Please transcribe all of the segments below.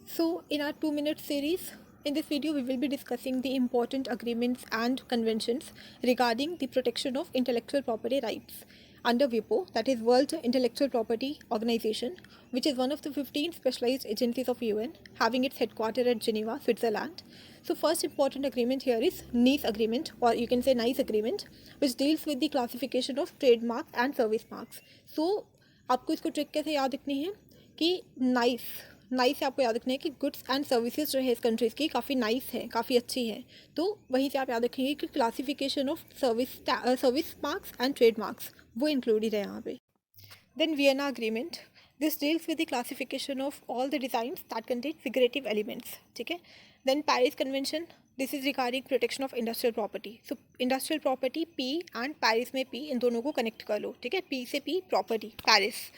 So in our 2-minute series, in this video we will be discussing the important agreements and conventions regarding the protection of intellectual property rights under WIPO, that is World Intellectual Property Organization, which is one of the 15 specialized agencies of UN, having its headquarters at Geneva, Switzerland. So first important agreement here is NICE agreement, or you can say NICE agreement, which deals with the classification of trademarks and service marks. So आपको इसको trick कैसे याद रखनी है कि nice से आपको याद रखना है कि गुड्स एंड सर्विसेज जो है इस कंट्रीज़ की काफ़ी नाइस है, काफ़ी अच्छी है। तो वहीं से आप याद रखेंगे कि classification of service marks and trade marks वो इंक्लूडेड है यहाँ पे। Then Vienna agreement, this deals with the classification of all the designs that contain figurative elements, ठीक है। Then Paris convention, this is regarding protection of industrial property. So industrial property P and Paris में P, इन दोनों को connect कर लो, ठीक है। पी से P property Paris.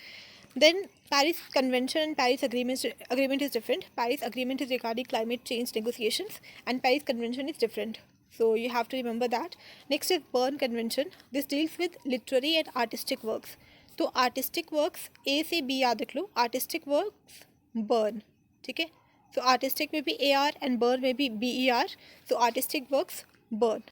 Then Paris Convention and Paris agreement is different. Paris Agreement is regarding climate change negotiations and Paris Convention is different. So you have to remember that. Next is Berne Convention. This deals with literary and artistic works. तो artistic works A से B याद रख लो, artistic works Berne, ठीक है। So artistic में भी AR and Berne में भी BER. So artistic works Berne.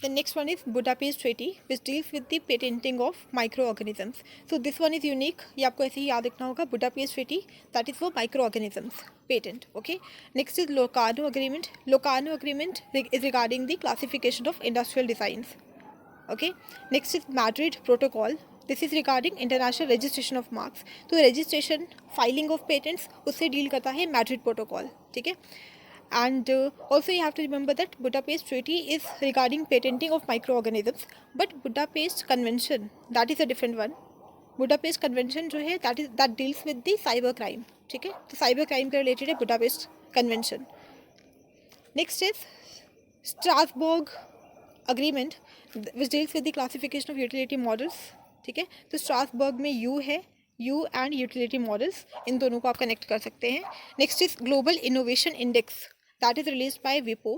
The next one is Budapest Treaty, which deals with the patenting of microorganisms. So this one is unique. ये आपको ऐसे ही याद रखना होगा. Budapest Treaty, that is for microorganisms patent. Okay. Next is Locarno Agreement. Locarno Agreement is regarding the classification of industrial designs. Okay. Next is Madrid Protocol. This is regarding international registration of marks. तो registration, filing of patents उससे deal करता है Madrid Protocol. ठीक है. And also you have to remember that Budapest Treaty is regarding patenting of microorganisms, but Budapest Convention, that is a different one. Budapest Convention जो है that deals with the cyber crime, ठीक है। तो cyber crime के related है Budapest Convention. Next is Strasbourg Agreement, which deals with the classification of utility models, ठीक है। तो Strasbourg में U है, U and utility models, इन दोनों को आप कनेक्ट कर सकते हैं। Next is Global Innovation Index, that is released by WIPO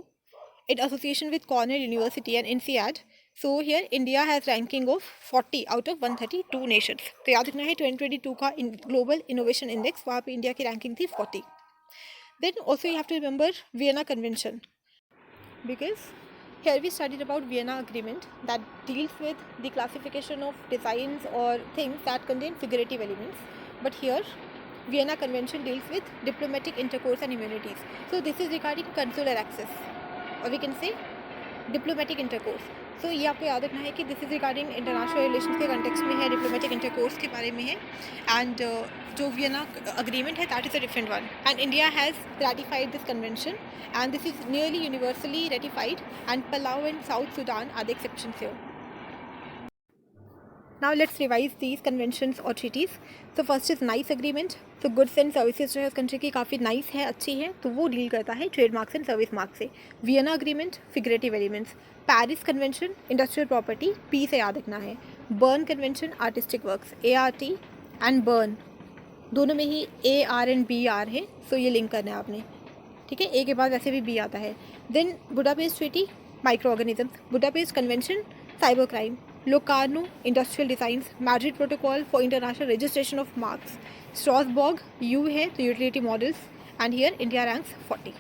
in association with Cornell University and INSEAD. So here India has ranking of 40 out of 132 nations. तो याद रखना है 2022 का Global Innovation Index, वहाँ पे इंडिया की रैंकिंग थी 40. Then also you have to remember Vienna Convention, because here we studied about Vienna Agreement that deals with the classification of designs or things that contain figurative elements. But here Vienna Convention deals with diplomatic intercourse and immunities. So this is regarding consular access, or we can say diplomatic intercourse. So ये आपको याद रखना है कि this is regarding international relations के context में है, diplomatic intercourse के बारे में है. And जो Vienna Agreement है that is a different one. And India has ratified this convention, and this is nearly universally ratified, and Palau and South Sudan are the exceptions here. Now let's revise these conventions or treaties. So first is NICE agreement. So goods and services जो है उस country की काफ़ी nice है, अच्छी है, तो वो डील करता है ट्रेडमार्क्स एंड सर्विस मार्क से. Vienna agreement figurative elements. Paris convention industrial property, P से याद रखना है. Burn convention artistic works, ART and burn दोनों में ही AR एंड BR है, सो ये लिंक करना है आपने, ठीक है। ए के बाद वैसे भी B आता है. Then Budapest treaty microorganism, Budapest convention cyber crime, Locarno Industrial Designs, Madrid Protocol for International Registration of Marks, Strasbourg U है तो utility models, and here India ranks 40.